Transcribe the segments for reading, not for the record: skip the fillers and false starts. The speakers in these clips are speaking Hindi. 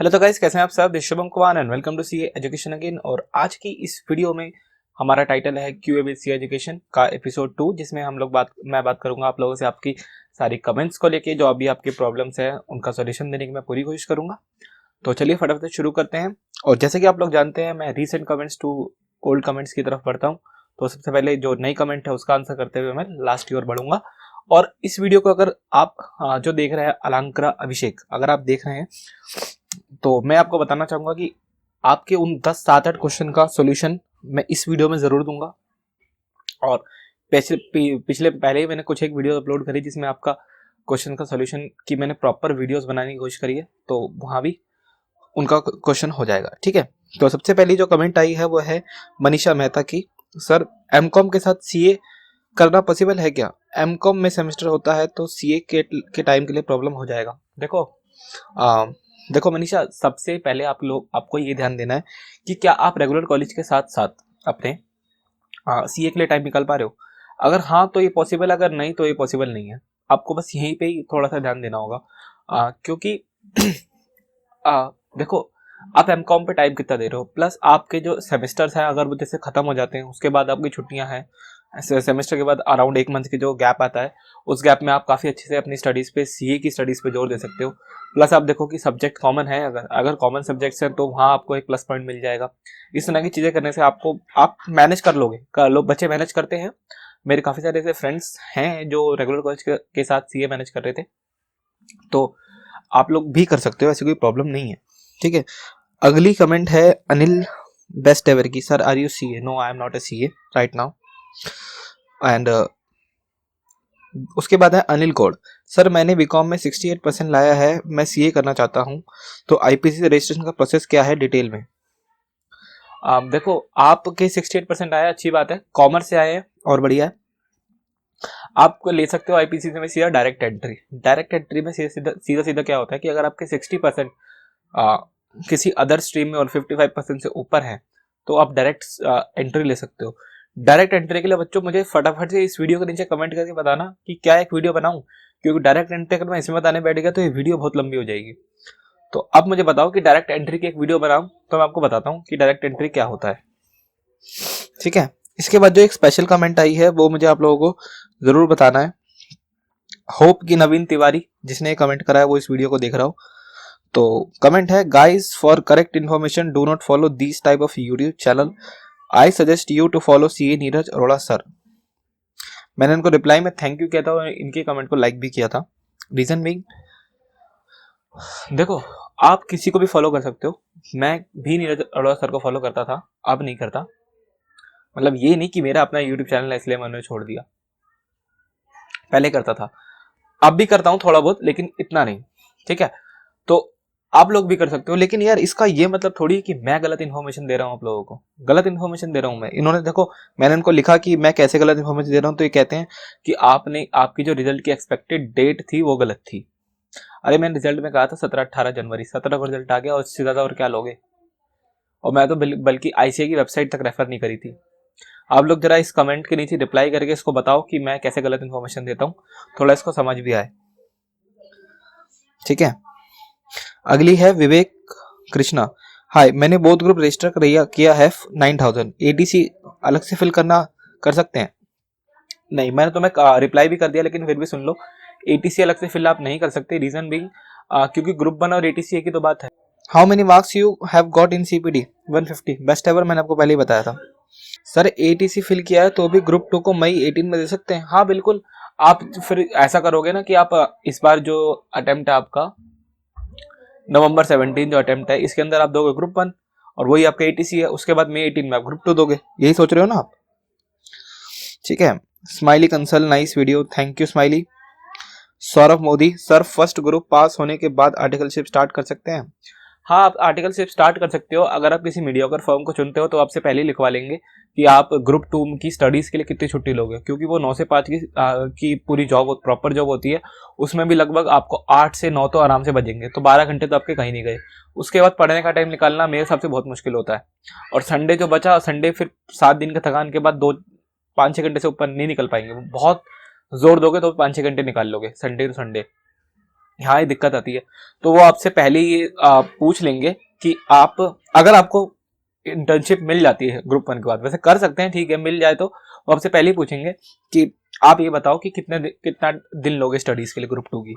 हेलो तो गाइस, कैसे हैं आप सब। Shubham Kumar and welcome to CA education again. और आज की इस वीडियो में हमारा टाइटल है क्यूए विद सीए एजुकेशन का एपिसोड 2, जिसमें मैं बात करूंगा आप लोगों से आपकी सारी कमेंट्स को लेके, जो अभी आपकी प्रॉब्लम्स है उनका सॉल्यूशन देने की मैं पूरी कोशिश करूंगा। तो चलिए फटाफट शुरू करते हैं। और जैसे कि आप लोग जानते हैं, मैं recent comments to old comments की तरफ बढ़ता हूँ। तो सबसे पहले जो नई कमेंट है उसका आंसर करते हुए मैं लास्ट की ओर बढ़ूंगा। और इस वीडियो को अगर आप जो देख रहे हैं अलंकरा अभिषेक, अगर आप देख रहे हैं तो मैं आपको बताना चाहूंगा कि आपके उन 10 7 8 क्वेश्चन का सॉल्यूशन मैं इस वीडियो में जरूर दूंगा। और पिछले पहले ही मैंने कुछ एक वीडियो अपलोड करी जिसमें आपका क्वेश्चन का सॉल्यूशन की मैंने प्रॉपर वीडियोस बनाने की कोशिश करी है, तो वहां भी उनका क्वेश्चन हो जाएगा। ठीक है, तो सबसे पहली जो कमेंट आई है वो है मनीषा मेहता की। सर, एमकॉम के साथ सीए करना पॉसिबल है क्या? एमकॉम में सेमेस्टर होता है तो सीए के टाइम के लिए प्रॉब्लम हो जाएगा। देखो मनीषा, सबसे पहले आपको ये ध्यान देना है कि क्या आप रेगुलर कॉलेज के साथ साथ अपने सीए के लिए टाइम निकाल पा रहे हो। अगर हाँ तो ये पॉसिबल, अगर नहीं तो ये पॉसिबल नहीं है। आपको बस यहीं पे ही थोड़ा सा ध्यान देना होगा, क्योंकि देखो, आप एमकॉम पे टाइम कितना दे रहे हो, प्लस आपके जो सेमेस्टर्स हैं अगर वो जैसे खत्म हो जाते हैं, उसके बाद आपकी छुट्टियां हैं, सेमेस्टर के बाद अराउंड 1 मंथ की जो गैप आता है, उस गैप में आप काफ़ी अच्छे से अपनी स्टडीज़ पे, सीए की स्टडीज़ पे जोर दे सकते हो। प्लस आप देखो कि सब्जेक्ट कॉमन है, अगर कॉमन सब्जेक्ट्स हैं तो वहाँ आपको एक प्लस पॉइंट मिल जाएगा। इस तरह की चीज़ें करने से आप मैनेज कर लोगे। लोग बच्चे मैनेज करते हैं। मेरे काफ़ी सारे ऐसे फ्रेंड्स हैं जो रेगुलर कॉलेज के साथ सीए मैनेज कर रहे थे, तो आप लोग भी कर सकते हो, ऐसी कोई प्रॉब्लम नहीं है। ठीक है, अगली कमेंट है अनिल बेस्ट एवर की। Sir, are you CA? No, I am not a CA right now. And उसके बाद है अनिल कौड़। सर, मैंने बीकॉम में 68% लाया है, मैं सीए करना चाहता हूँ, तो आईपीसी से रजिस्ट्रेशन का प्रोसेस क्या है, डिटेल में। देखो, आपके 68% आया, अच्छी बात है, कॉमर्स से आए हैं और बढ़िया है। आप ले सकते हो आईपीसी में सीधा डायरेक्ट एंट्री। डायरेक्ट एंट्री में सीधा सीधा क्या होता है कि अगर आपके 60% किसी अदर स्ट्रीम में और 55% से ऊपर है तो आप डायरेक्ट एंट्री ले सकते हो। डायरेक्ट एंट्री के लिए बच्चों मुझे फटाफट से इस वीडियो के नीचे कमेंट करके बताना कि क्या एक वीडियो बनाऊं, क्योंकि डायरेक्ट एंट्री अगर मैं इसमें बताने बैठ गया तो ये वीडियो बहुत लंबी हो जाएगी। तो अब मुझे बताओ कि डायरेक्ट एंट्री की एक वीडियो बनाऊं, तो मैं आपको बताता हूँ कि डायरेक्ट एंट्री क्या होता है। ठीक है, इसके बाद जो एक स्पेशल कमेंट आई है वो मुझे आप लोगों को जरूर बताना है। होप कि नवीन तिवारी जिसने कमेंट करा है वो इस वीडियो को देख रहा हो। तो कमेंट है, guys for correct information do not follow this type of YouTube channel, I suggest you to follow CA Neeraj Arora sir. मैंने उनको रिप्लाई में थैंक यू किया था और इनके कमेंट को लाइक भी किया था। रीजन बीइंग, देखो, आप किसी को भी फॉलो कर सकते हो। मैं भी नीरज अरोड़ा सर को फॉलो करता था, अब नहीं करता। मतलब ये नहीं कि मेरा अपना यूट्यूब चैनल है इसलिए मैंने छोड़ दिया, पहले करता था, अब भी करता हूँ थोड़ा बहुत, लेकिन इतना नहीं। ठीक है, तो आप लोग भी कर सकते हो, लेकिन यार इसका ये मतलब थोड़ी कि मैं गलत इन्फॉर्मेशन दे रहा हूँ आप लोगों को। गलत इन्फॉर्मेशन दे रहा हूँ मैं। इन्होंने देखो, मैंने उनको लिखा कि मैं कैसे गलत इन्फॉर्मेशन दे रहा हूँ, तो ये कहते हैं कि आपकी जो रिजल्ट की एक्सपेक्टेड डेट थी वो गलत थी। अरे मैंने रिजल्ट में कहा था 17-18 जनवरी, 17 को रिजल्ट आ गया और इससे ज्यादा और क्या लोगे। और मैं तो बल्कि आईसीए की वेबसाइट तक रेफर नहीं करी थी। आप लोग जरा इस कमेंट के नीचे रिप्लाई करके इसको बताओ कि मैं कैसे गलत इन्फॉर्मेशन देता हूँ, थोड़ा इसको समझ भी आए। ठीक है, अगली है विवेक कृष्णा। हाय, मैंने बोथ ग्रुप रजिस्टर किया है 9000, एटीसी अलग से फिल कर सकते हैं? नहीं, मैंने तुम्हें रिप्लाई भी कर दिया, लेकिन फिर भी सुन लो, एटीसी अलग से फिल आप नहीं कर सकते। रीजन बीइंग, क्योंकि ग्रुप 1 और एटीसी एक ही तो बात है। How many marks you have got in CPD? 150 best ever, मैंने आपको पहले ही बताया था। सर, एटीसी फिल किया है तो भी ग्रुप 2 को मई 18 में दे सकते हैं? हाँ बिल्कुल। आप फिर ऐसा करोगे ना कि आप इस बार जो अटेम्प्ट है आपका नवंबर 17 जो अटेम्प्ट है, इसके अंदर आप दोगे ग्रुप 1 और वही आपका एटीसी है, उसके बाद मई 18 में आप ग्रुप 2 दोगे। यही सोच रहे हो ना आप? ठीक है, Smiley Kansal, nice video, thank you Smiley. Saurabh Modi, sir first group pass होने के बाद आर्टिकलशिप स्टार्ट कर सकते हैं? हाँ, आप आर्टिकलशिप स्टार्ट कर सकते हो। अगर आप किसी मीडियोकर फर्म को चुनते हो तो आपसे पहले ही लिखवा लेंगे कि आप ग्रुप 2 की स्टडीज के लिए कितनी छुट्टी लोगे, क्योंकि वो 9 से 5 की पूरी जॉब, प्रॉपर जॉब होती है। उसमें भी लगभग आपको 8 से 9 तो आराम से बजेंगे, तो 12 घंटे तो आपके कहीं नहीं गए। उसके बाद पढ़ने का टाइम निकालना मेरे हिसाब से बहुत मुश्किल होता है। और संडे जो बचा, संडे फिर 7 दिन के थकान के बाद 5-6 घंटे से ऊपर नहीं निकल पाएंगे। बहुत जोर दोगे तो 5-6 घंटे निकाल लोगे संडे टू संडे। यहाँ ही दिक्कत आती है। तो वो आपसे पहले ही पूछ लेंगे कि आप, अगर आपको इंटर्नशिप मिल जाती है ग्रुप 1 के बाद, वैसे कर सकते हैं, ठीक है, मिल जाए तो वो आपसे पहले ही पूछेंगे कि आप ये बताओ कि कितना दिन लोगे स्टडीज के लिए ग्रुप 2 की,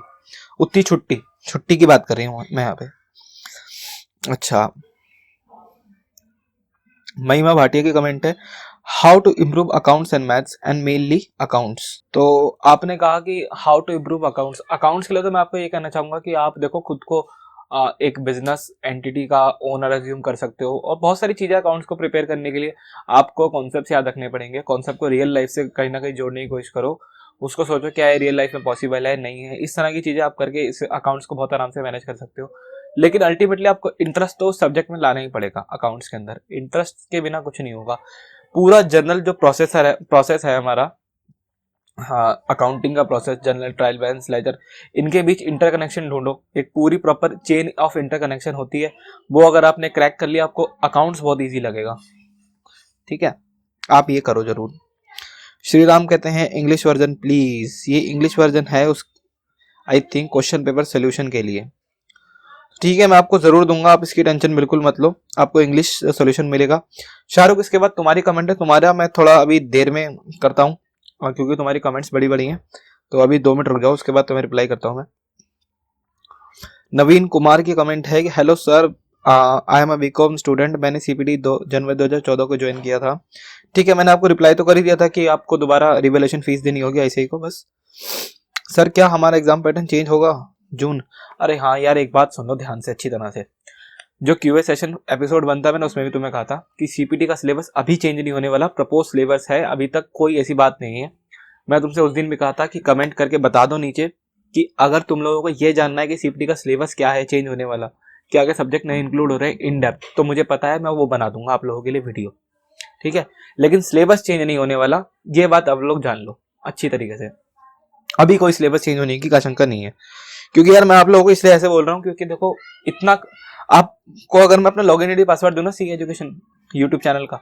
उतनी छुट्टी की बात कर रही हूँ मैं यहाँ पे। अच्छा, महिमा भाटिया की कमेंट है, how to improve accounts and maths and mainly accounts. तो आपने कहा कि हाउ टू इम्प्रूव अकाउंट्स के लिए तो मैं आपको ये कहना चाहूंगा कि आप देखो खुद को एक बिजनेस एंटिटी का ओनर अज्यूम कर सकते हो, और बहुत सारी चीजें अकाउंट्स को प्रिपेयर करने के लिए आपको कॉन्सेप्ट याद रखने पड़ेंगे। कॉन्सेप्ट को रियल लाइफ से कहीं ना कहीं जोड़ने की कोशिश करो, उसको सोचो क्या है रियल लाइफ में पॉसिबल है नहीं है, इस तरह की चीजें आप करके इस अकाउंट्स को बहुत आराम से मैनेज कर सकते हो। लेकिन अल्टीमेटली आपको इंटरेस्ट तो उस सब्जेक्ट में लाना ही पड़ेगा। अकाउंट्स के अंदर इंटरेस्ट के बिना कुछ नहीं होगा। पूरा जनरल जो प्रोसेस है हमारा, हाँ, अकाउंटिंग का process, journal, trial balance, ledger, इनके बीच इंटरकनेक्शन ढूंढो। एक पूरी प्रॉपर चेन ऑफ इंटरकनेक्शन होती है, वो अगर आपने क्रैक कर लिया आपको अकाउंट्स बहुत इजी लगेगा। ठीक है, आप ये करो जरूर। श्री राम कहते हैं इंग्लिश वर्जन प्लीज। ये इंग्लिश वर्जन है उस, I think, question paper solution के लिए। ठीक है, मैं आपको जरूर दूंगा, आप इसकी टेंशन बिल्कुल मत लो, आपको इंग्लिश सोल्यूशन मिलेगा। शाहरुख, इसके बाद तुम्हारी कमेंट है, तुम्हारा मैं थोड़ा अभी देर में करता हूँ, और क्योंकि तुम्हारी कमेंट्स बड़ी बड़ी हैं, तो अभी 2 मिनट रुक जाओ, उसके बाद तुम्हें रिप्लाई करता हूँ मैं। नवीन कुमार की कमेंट है कि hello sir, I am a B Com student, मैंने सीपीटी जनवरी 2014 को ज्वाइन किया था। ठीक है, मैंने आपको रिप्लाई तो कर ही दिया था कि आपको दोबारा रिवेलेशन फीस देनी होगी ऐसे ही को बस। सर क्या हमारा एग्जाम पैटर्न चेंज होगा जून? अरे हाँ यार, एक बात सुन लो ध्यान से अच्छी तरह से। जो क्यूए सेशन एपिसोड बनता है, मैंने उसमें भी तुम्हें कहा था कि सीपीटी का सिलेबस अभी चेंज नहीं होने वाला, प्रपोज सिलेबस है, अभी तक कोई ऐसी बात नहीं है। मैं तुमसे उस दिन भी कहा था कि कमेंट करके बता दो नीचे कि अगर तुम लोगों को ये जानना है कि सीपीटी का सिलेबस क्या है चेंज होने वाला, क्या क्या सब्जेक्ट नहीं इंक्लूड हो रहे हैं इन डेप्थ, तो मुझे पता है, मैं वो बना दूंगा आप लोगों के लिए वीडियो। ठीक है, लेकिन सिलेबस चेंज नहीं होने वाला, ये बात आप लोग जान लो अच्छी तरीके से। अभी कोई सिलेबस चेंज होने की आशंका नहीं है। क्योंकि यार मैं आप लोगों को इसलिए ऐसे बोल रहा हूँ क्योंकि देखो, इतना आपको अगर मैं अपना लॉगिन आईडी पासवर्ड दूं ना सी एजुकेशन यूट्यूब चैनल का,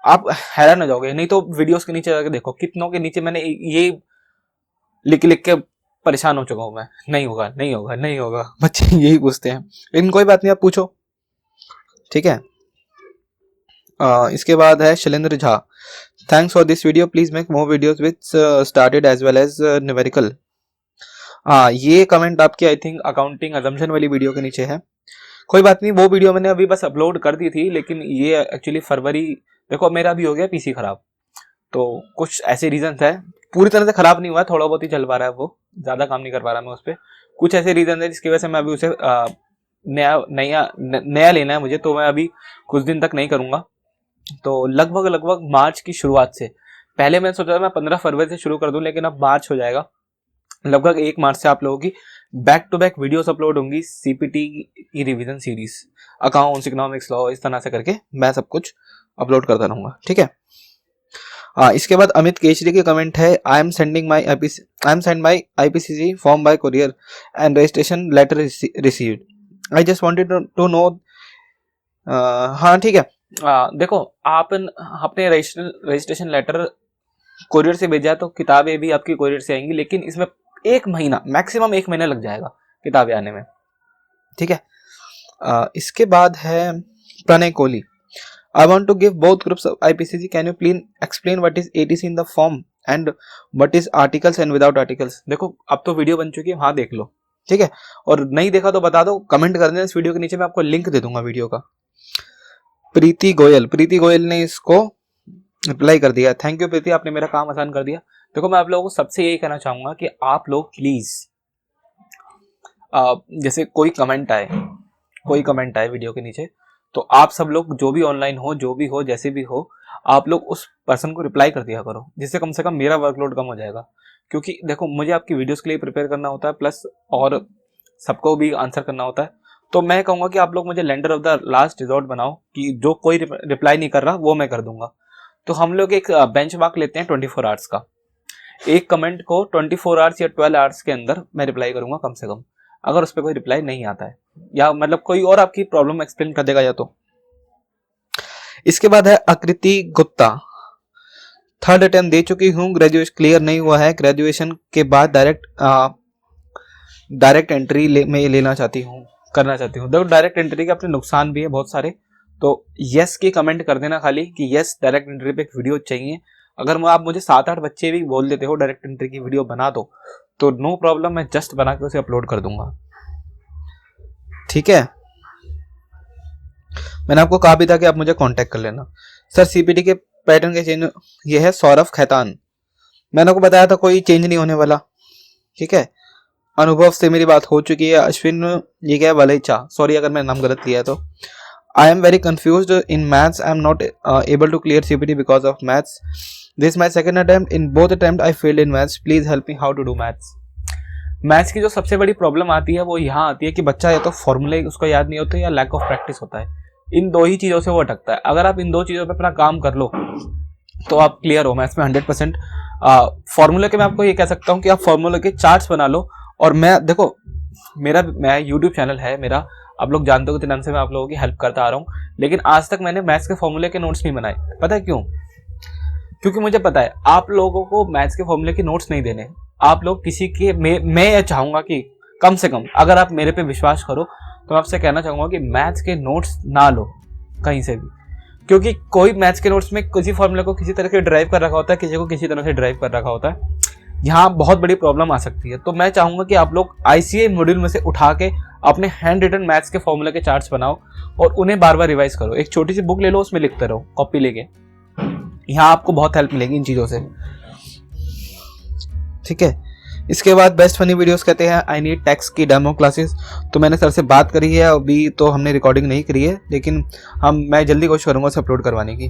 आप हैरान हो जाओगे। नहीं तो वीडियोस के नीचे जाकर देखो, कितनों के नीचे मैंने ये लिख लिख के परेशान हो चुका हूं मैं, नहीं होगा नहीं होगा नहीं होगा, बच्चे यही पूछते हैं। लेकिन कोई बात नहीं, आप पूछो। ठीक है, इसके बाद है Shailendra Jha, thanks for this video, please make more videos with started as well as numerical. हाँ, ये कमेंट आपकी आई थिंक अकाउंटिंग अजम्पशन वाली वीडियो के नीचे है। कोई बात नहीं, वो वीडियो मैंने अभी बस अपलोड कर दी थी, लेकिन ये एक्चुअली फरवरी, देखो मेरा भी हो गया पीसी खराब, तो कुछ ऐसे रीजन है, पूरी तरह से खराब नहीं हुआ, थोड़ा बहुत ही चल पा रहा है, वो ज्यादा काम नहीं कर पा रहा मैं उस पर। कुछ ऐसे रीजन है जिसकी वजह से मैं अभी उसे नया लेना है मुझे, तो मैं अभी कुछ दिन तक नहीं करूंगा। तो लगभग मार्च की शुरुआत से, पहले मैंने सोचा था मैं 15 फरवरी से शुरू कर दूं, लेकिन अब मार्च हो जाएगा। लगभग 1 मार्च से आप लोगों की back to back videos upload होंगी, सीपीटी की revision series, accounts, economics, law, इस तरह से करके मैं सब कुछ अपलोड करता रहूंगा। ठीक है, इसके बाद अमित केशरी की कमेंट है, I am send my IPCC form by courier and registration letter received, I just wanted to know. हाँ ठीक है, देखो आप अपने रजिस्ट्रेशन लेटर कोरियर से भेजा तो किताबें भी आपकी कोरियर से आएंगी, लेकिन इसमें 1 महीना, मैक्सिमम 1 महीना लग जाएगा किताबें आने में। ठीक है, इसके बाद है Pranay Kohli, I want to give both groups of IPCC, can you please explain what is ATC in the form and what is articles and without articles. देखो अब तो वीडियो बन चुकी है, हाँ देख लो। ठीक है, और नहीं देखा तो बता दो, कमेंट कर देना इस वीडियो के नीचे, मैं आपको लिंक दे दूंगा वीडियो का। प्रीति गोयल ने इसको रिप्लाई कर दिया, थैंक यू प्रीति, आपने मेरा काम आसान कर दिया। देखो मैं आप लोगों को सबसे यही कहना चाहूंगा कि आप लोग प्लीज, जैसे कोई कमेंट आए वीडियो के नीचे, तो आप सब लोग जो भी ऑनलाइन हो, जो भी हो, जैसे भी हो, आप लोग उस पर्सन को रिप्लाई कर दिया करो, जिससे कम से कम मेरा वर्कलोड कम हो जाएगा। क्योंकि देखो मुझे आपकी वीडियोस के लिए प्रिपेयर करना होता है, प्लस और सबको भी आंसर करना होता है। तो मैं कहूंगा कि आप लोग मुझे lender of the last resort बनाओ, कि जो कोई रिप्लाई नहीं कर रहा वो मैं कर दूंगा। तो हम लोग एक बेंचमार्क लेते हैं 24 आवर्स का, एक कमेंट को 24 आवर्स या 12 आवर्स के अंदर मैं रिप्लाई करूंगा कम से कम, अगर उस पर कोई रिप्लाई नहीं आता है, या मतलब कोई और आपकी प्रॉब्लम एक्सप्लेन कर देगा या तो। इसके बाद है आकृति गुप्ता, 3rd अटेम्प्ट दे चुकी हूँ, ग्रेजुएशन क्लियर नहीं हुआ है, ग्रेजुएशन के बाद डायरेक्ट डायरेक्ट एंट्री में लेना चाहती हूँ, करना चाहती हूँ। देखो डायरेक्ट एंट्री के अपने नुकसान भी है बहुत सारे, तो यस की कमेंट कर देना खाली कि यस डायरेक्ट एंट्री पे एक वीडियो चाहिए। अगर आप मुझे 7-8 बच्चे भी बोल देते हो डायरेक्ट एंट्री की वीडियो बना दो, तो नो प्रॉब्लम, मैं जस्ट बना के उसे अपलोड कर दूंगा। ठीक है, मैंने आपको कहा भी था कि आप मुझे कांटेक्ट कर लेना। सर सीपीटी के पैटर्न के चेंज, ये है सौरभ खैतान। मैंने आपको बताया था कोई चेंज नहीं होने वाला। ठीक है, अनुभव से मेरी बात हो चुकी है। अश्विन, ये क्या है, वलेचा, सॉरी अगर मैंने नाम गलत लिया है तो। I am very confused in maths, I am not able to clear CPT because of maths, this my second attempt, in both attempt I failed in maths, please help me how to do maths. Maths की जो सबसे बड़ी प्रॉब्लम आती है वो यहाँ आती है कि बच्चा या तो फॉर्मूले उसको याद नहीं होते या लैक ऑफ प्रैक्टिस होता है। इन दो ही चीज़ों से वो अटकता है। अगर आप इन दो चीज़ों पे अपना काम कर लो तो आप क्लियर हो मैथ्स में 100%। फॉर्मूले के मैं आपको ये कह सकता हूँ कि आप फॉर्मूले के चार्ट्स बना लो। और मैं देखो, मैं यूट्यूब चैनल है मेरा, आप लोग जानते हो कितने नाम से मैं आप लोगों की हेल्प करता आ रहा हूँ, लेकिन आज तक मैंने मैथ्स के फॉर्मूले के नोट्स नहीं बनाए। पता है क्यों? क्योंकि मुझे पता है आप लोगों को मैथ्स के फॉर्मूले के नोट्स नहीं देने। आप लोग किसी के, मैं ये चाहूंगा कि कम से कम अगर आप मेरे पे विश्वास करो तो मैं आपसे कहना चाहूंगा कि मैथ्स के नोट्स ना लो कहीं से भी, क्योंकि कोई मैथ्स के नोट्स में किसी फॉर्मूले को किसी तरह से ड्राइव कर रखा होता है, किसी को किसी तरह से ड्राइव कर रखा होता है। यहाँ बहुत बड़ी प्रॉब्लम आ सकती है। तो मैं चाहूंगा कि आप लोग आईसीए मॉड्यूल में से उठा के अपने हैंड रिटन मैथ्स के फॉर्मूले के चार्ट्स बनाओ और उन्हें बार बार रिवाइज करो। एक छोटी सी बुक ले लो, उसमें लिखते रहो कॉपी लेके। यहाँ आपको बहुत हेल्प मिलेगी इन चीज़ों से। ठीक है, इसके बाद बेस्ट फनी वीडियोस कहते हैं आई नीड टैक्स की डेमो क्लासेस। तो मैंने सर से बात करी है, अभी तो हमने रिकॉर्डिंग नहीं करी है, लेकिन मैं जल्दी कोशिश करूंगा उसे अपलोड करवाने की।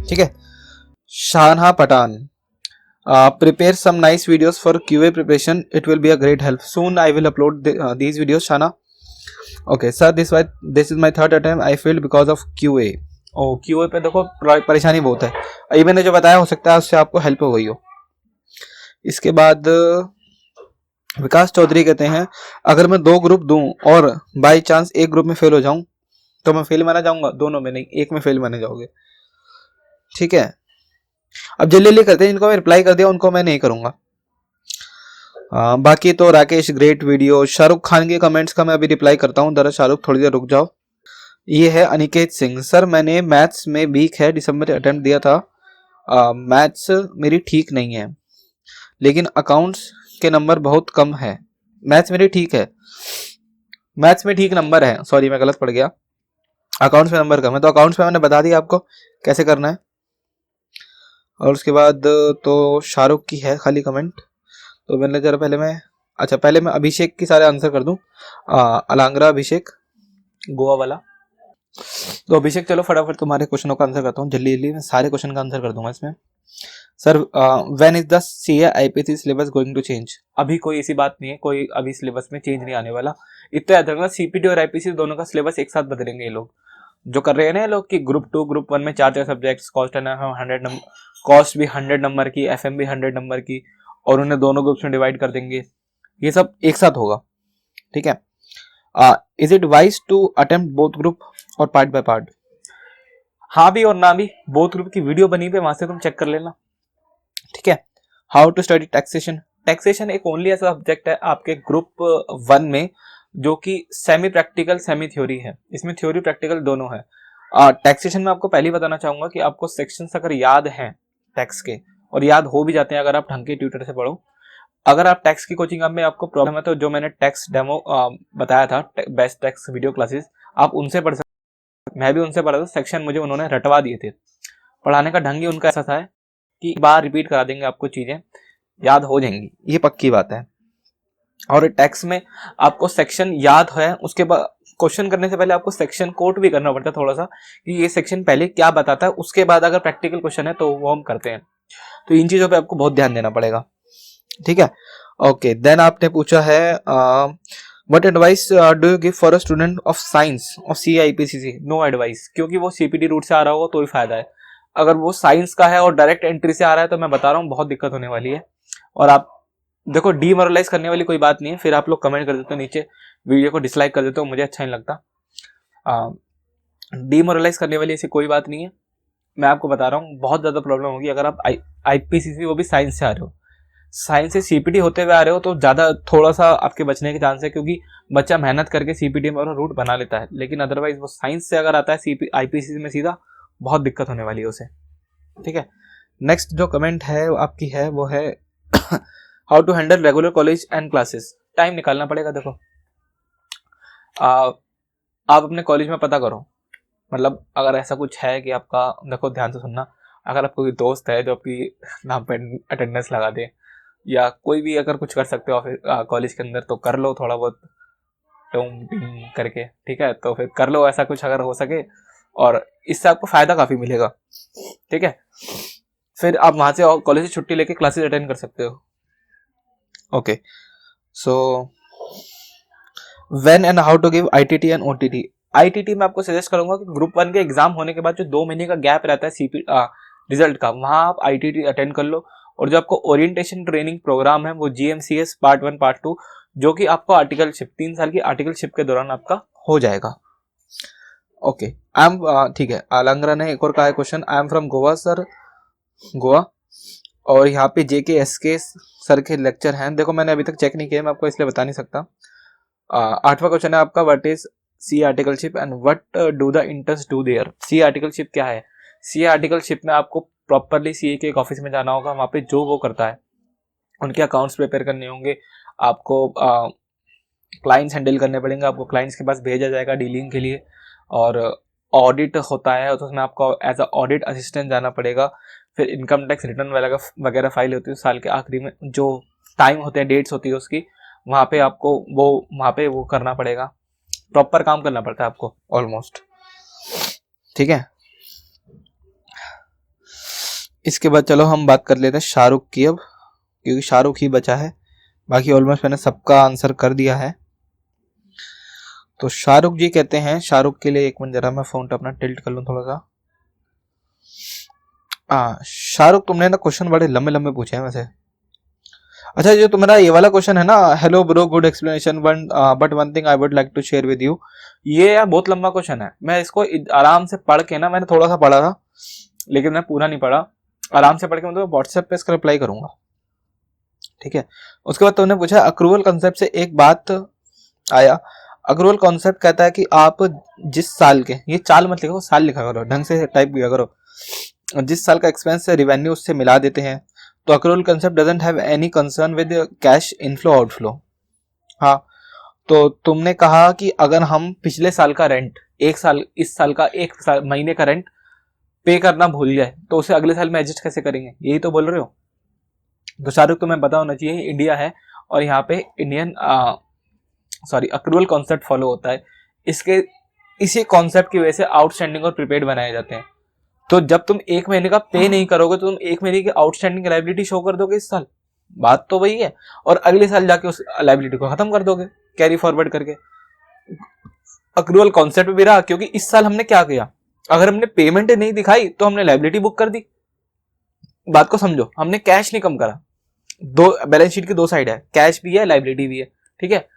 ठीक है, शाहनहा Pathan, prepare some nice videos for QA preparation, it will be a great help, soon I will upload these videos Shana। okay sir, this is my third attempt, I failed because of QA। QA पे देखो परेशानी बहुत है, अभी मैंने जो बताया हो सकता है उससे आपको हेल्प हो गई हो। इसके बाद विकास चौधरी कहते हैं अगर मैं 2 ग्रुप दूं और बाई चांस एक ग्रुप में फेल हो जाऊं तो मैं फेल माना जाऊंगा? दोनों में नहीं, एक में फेल माने जाओगे। ठीक है, अब जल्दी जल्दी करते हैं, इनको मैं रिप्लाई कर दिया, उनको मैं नहीं करूंगा। बाकी तो राकेश ग्रेट वीडियो। शाहरुख खान के कमेंट्स का मैं अभी रिप्लाई करता हूँ, दरअसल शाहरुख थोड़ी देर रुक जाओ। ये है अनिकेत सिंह, सर मैंने मैथ्स में वीक है, दिसंबर में अटेम्प्ट दिया था, मैथ्स मेरी ठीक नहीं है लेकिन अकाउंट्स के नंबर बहुत कम है। मैथ्स मेरी ठीक है, मैथ्स में ठीक नंबर है, सॉरी मैं गलत पढ़ गया, अकाउंट्स में नंबर कम है। तो अकाउंट्स में मैंने बता दिया आपको कैसे करना है। और उसके बाद तो शाहरुख की है खाली कमेंट, तो मैंने जरा पहले मैं अभिषेक की सारे आंसर कर दूं। अलांगरा अभिषेक गोवा वाला। तो अभिषेक चलो फटाफट तुम्हारे क्वेश्चनों का आंसर करता हूँ, जल्दी जल्दी मैं सारे क्वेश्चन का आंसर कर दूंगा इसमें। Sir when is the CA IPC syllabus going to change? अभी कोई ऐसी बात नहीं है, कोई अभी सिलेबस में चेंज नहीं आने वाला। इतना याद रखना, सीपीटी और आईपीसी दोनों का सिलेबस एक साथ बदलेंगे ये लोग जो कर रहे हैं ना ये लोग, कि ग्रुप 2 ग्रुप 1 में 4 subjects, cost and 100 number, cost भी 100 नंबर की, एफएम भी 100 नंबर की, और उन्हें दोनों ग्रुप्स में डिवाइड कर देंगे। ये सब एक साथ होगा। ठीक है, is it wise to attempt both group और पार्ट बाय पार्ट? हाँ भी और ना भी, बोथ ग्रुप की वीडियो बनी हुई है, वहां से तुम चेक कर लेना। ठीक है, how to study taxation? Taxation एक ओनली ऐसा सब्जेक्ट है आपके ग्रुप 1 में जो कि सेमी प्रैक्टिकल सेमी थ्योरी है, इसमें थ्योरी प्रैक्टिकल दोनों है। टैक्सेशन में आपको पहले ही बताना चाहूंगा कि आपको सेक्शंस अगर याद हैं टैक्स के, और याद हो भी जाते हैं अगर आप ढंग के ट्यूटर से पढ़ो। अगर आप टैक्स की कोचिंग में आपको प्रॉब्लम है तो जो मैंने टैक्स डेमो बताया था, बेस्ट टैक्स वीडियो क्लासेस, आप उनसे पढ़ सकते। मैं भी उनसे पढ़ा था, सेक्शन मुझे उन्होंने रटवा दिए थे। पढ़ाने का ढंग ही उनका ऐसा था कि बार रिपीट करा देंगे, आपको चीजें याद हो जाएंगी, ये पक्की बात है। और टैक्स में आपको सेक्शन याद है, उसके बाद क्वेश्चन करने से पहले आपको सेक्शन कोट भी करना पड़ता है थोड़ा सा, कि ये सेक्शन पहले क्या बताता है, उसके बाद अगर प्रैक्टिकल क्वेश्चन है तो वो हम करते हैं। तो इन चीजों पे आपको बहुत ध्यान देना पड़ेगा। ठीक है, ओके। देन आपने पूछा है what advice do you give for a student of science of CIPCC? No advice, क्योंकि वो CPT रूट से आ रहा होगा तो ही फायदा है। अगर वो साइंस का है और डायरेक्ट एंट्री से आ रहा है तो मैं बता रहा हूँ बहुत दिक्कत होने वाली है। और आप देखो, डीमोरलाइज करने वाली कोई बात नहीं है, फिर आप लोग कमेंट कर देते हो नीचे, वीडियो को डिसलाइक कर देते हो, मुझे अच्छा नहीं लगता। डीमोरलाइज करने वाली ऐसी कोई बात नहीं है। मैं आपको बता रहा हूँ बहुत ज़्यादा प्रॉब्लम होगी अगर आप IPCC वो भी साइंस से आ रहे हो। साइंस से सीपीटी होते हुए आ रहे हो तो ज़्यादा थोड़ा सा आपके बचने के चांस है, क्योंकि बच्चा मेहनत करके सीपीटी में अपना रूट बना लेता है, लेकिन अदरवाइज वो साइंस से अगर आता है सीपी आईपीसी में सीधा, बहुत दिक्कत होने वाली है उसे। ठीक है, नेक्स्ट जो कमेंट है वो आपकी है, वो है how to handle regular college and classes. Time निकालना पड़ेगा। देखो आप अपने कॉलेज में पता करो, मतलब अगर ऐसा कुछ है कि आपका, देखो ध्यान से सुनना, अगर आपको कोई दोस्त है जो आपकी नाम पे अटेंडेंस लगा दे, या कोई भी अगर कुछ कर सकते हो ऑफिस कॉलेज के अंदर तो कर लो, थोड़ा बहुत टूम टिंग करके। ठीक है, तो फिर कर लो ऐसा कुछ अगर हो सके, और इससे आपको फायदा काफी मिलेगा। ठीक है, फिर आप वहां से कॉलेज से छुट्टी लेके क्लासेस अटेंड कर सकते हो। Okay, so when and how to give ITT and OTT. ITT में आपको सजेस्ट करूंगा कि ग्रुप 1 के एग्जाम होने के बाद जो 2 महीने का गैप रहता है सीपी रिजल्ट का, वहां आप आईटीटी अटेंड कर लो। और जो आपको ओरिएंटेशन ट्रेनिंग प्रोग्राम है वो जीएमसीएस पार्ट 1 पार्ट 2, जो कि आपको आर्टिकलशिप 3 साल की आर्टिकलशिप के दौरान आपका हो जाएगा। ओके, आई एम ठीक है। आलंगरा ने एक और कहा है question, I am from Goa sir, Goa, और यहाँ पे जेके एसके सर के लेक्चर हैं। देखो मैंने अभी तक चेक नहीं किया, मैं आपको इसलिए बता नहीं सकता। 8वां क्वेश्चन है आपका, what is C articleship and what do the interns do there. C articleship क्या है? सी आर्टिकलशिप में आपको प्रॉपरली सीए के एक ऑफिस में जाना होगा, वहाँ पे जो वो करता है उनके अकाउंट्स प्रिपेयर करने होंगे, आपको क्लाइंट्स हैंडल करने पड़ेंगे, आपको क्लाइंट्स के पास भेजा जाएगा डीलिंग के लिए, और ऑडिट होता है तो उसमें आपको एज अ ऑडिट असिस्टेंट जाना पड़ेगा। फिर इनकम टैक्स रिटर्न वगैरह फाइल होती है साल के आखिरी में, जो टाइम होते हैं, डेट्स होती है उसकी, वहाँ पे आपको वो करना पड़ेगा। प्रॉपर काम करना पड़ता है आपको ऑलमोस्ट। ठीक है, इसके बाद चलो हम बात कर लेते हैं शाहरुख की अब, क्योंकि शाहरुख ही बचा है, बाकी ऑलमोस्ट मैंने सबका आंसर कर दिया है। तो शाहरुख जी कहते हैं, शाहरुख के लिए एक मिनट जरा मैं फोन अपना टिल्ट कर लूँ थोड़ा सा। शाहरुख तुमने ना क्वेश्चन बड़े लंबे लंबे पूछे हैं वैसे। अच्छा, जो तुम्हारा ये वाला क्वेश्चन है ना, hello bro good explanation but one thing I would like to share with you, ये यार बहुत लंबा क्वेश्चन है। मैं इसको आराम से पढ़ के ना, मैंने थोड़ा सा पढ़ा था लेकिन मैं पूरा नहीं पढ़ा, आराम से पढ़ के मतलब व्हाट्सएप पे इसका रिप्लाई करूंगा। ठीक है, उसके बाद तुमने पूछा अक्रूवल कॉन्सेप्ट से एक बात आया। अक्रूवल कॉन्सेप्ट कहता है कि आप जिस साल के, ये चाल मत लिखो, साल लिखा करो, ढंग से टाइप किया करो, जिस साल का एक्सपेंस से रिवेन्यू उससे मिला देते हैं। तो accrual concept doesn't have any concern with cash inflow outflow. हाँ, तो तुमने कहा कि अगर हम पिछले साल का रेंट, इस साल का महीने का रेंट पे करना भूल जाए तो उसे अगले साल में एडजस्ट कैसे करेंगे, यही तो बोल रहे हो। तो शाहरुख तुम्हें पता होना चाहिए इंडिया है और यहाँ पे इंडियन अक्रूवल कॉन्सेप्ट फॉलो होता है। इसी कॉन्सेप्ट की वजह से आउटस्टैंडिंग और प्रीपेड बनाए जाते हैं। तो जब तुम एक महीने का पे नहीं करोगे तो तुम एक महीने की आउटस्टैंडिंग लायबिलिटी शो कर दोगे इस साल, बात तो वही है, और अगले साल जाके उस लायबिलिटी को खत्म कर दोगे कैरी फॉरवर्ड करके। अक्रूवल कॉन्सेप्ट भी रहा, क्योंकि इस साल हमने क्या किया, अगर हमने पेमेंट नहीं दिखाई तो हमने लायबिलिटी बुक कर दी। बात को समझो, हमने कैश नहीं कम करा। दो बैलेंस शीट की दो साइड है, कैश भी है लायबिलिटी भी है। ठीक है,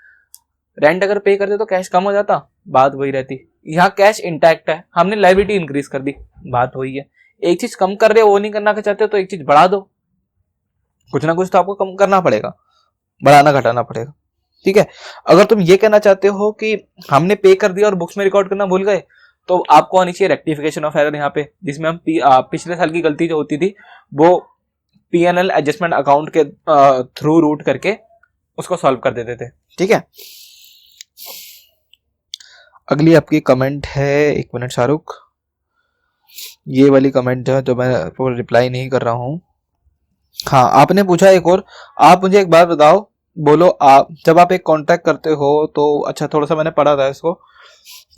रेंट अगर पे करते तो कैश कम हो जाता, बात वही रहती। यहाँ कैश इंटैक्ट है, हमने लायबिलिटी इंक्रीज कर दी, बात वही है। एक चीज कम कर रहे हो वो नहीं करना चाहते हो तो एक चीज बढ़ा दो, कुछ ना कुछ तो आपको कम करना पड़ेगा, बढ़ाना घटाना पड़ेगा। ठीक है, अगर तुम ये कहना चाहते हो कि हमने पे कर दिया और बुक्स में रिकॉर्ड करना भूल गए, तो आपको आनी चाहिए रेक्टिफिकेशन ऑफ एरर यहाँ पे, जिसमें हम पिछले साल की गलती जो होती थी वो पीएनएल एडजस्टमेंट अकाउंट के थ्रू रूट करके उसको सॉल्व कर देते थे। ठीक है, अगली आपकी कमेंट है, एक मिनट शाहरुख, ये वाली कमेंट है जो मैं रिप्लाई नहीं कर रहा हूँ। हाँ, आपने पूछा एक और, आप मुझे एक बात बताओ, बोलो आप जब आप एक कॉन्ट्रैक्ट करते हो तो, अच्छा थोड़ा सा मैंने पढ़ा था इसको,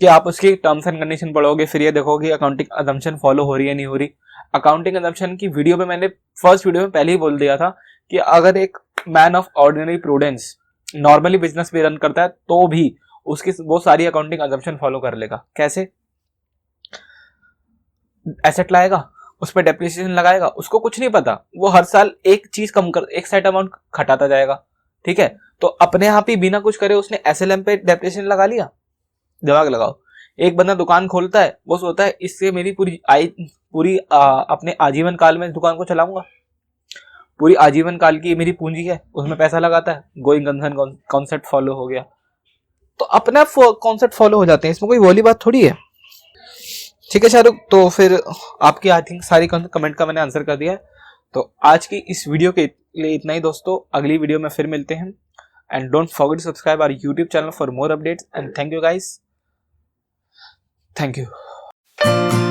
कि आप उसकी टर्म्स एंड कंडीशन पढ़ोगे, फिर ये देखोगे अकाउंटिंग अजम्पशन फॉलो हो रही है नहीं हो रही। अकाउंटिंग अजम्पशन की वीडियो में मैंने फर्स्ट वीडियो में पहले ही बोल दिया था कि अगर एक man of ordinary prudence normally business भी रन करता है तो भी उसकी वो सारी अकाउंटिंग अजम्पशन फॉलो कर लेगा। कैसे? एसेट लाएगा, उस पर डेप्रिसिएशन लगाएगा, उसको कुछ नहीं पता, वो हर साल एक चीज कम कर, एक सेट अमाउंट घटाता जाएगा। ठीक है, तो अपने आप ही बिना कुछ करे उसने एसएलएम पे डेप्रिसिएशन लगा लिया। दिमाग लगाओ, एक बंदा दुकान खोलता है, वो सोचता है इससे मेरी पूरी अपने आजीवन काल में दुकान को चलाऊंगा। पूरी आजीवन काल की मेरी पूंजी है, उसमें पैसा लगाता है, गोइंग कंसर्न कॉन्सेप्ट फॉलो हो गया, तो अपने आप कॉन्सेप्ट फॉलो हो जाते हैं, इसमें कोई बोली बात थोड़ी है। ठीक है शाहरुख, तो फिर आपकी आई थिंक सारी कमेंट का मैंने आंसर कर दिया है। तो आज की इस वीडियो के लिए इतना ही दोस्तों, अगली वीडियो में फिर मिलते हैं। And don't forget to subscribe our YouTube channel for more updates and thank you guys, thank you.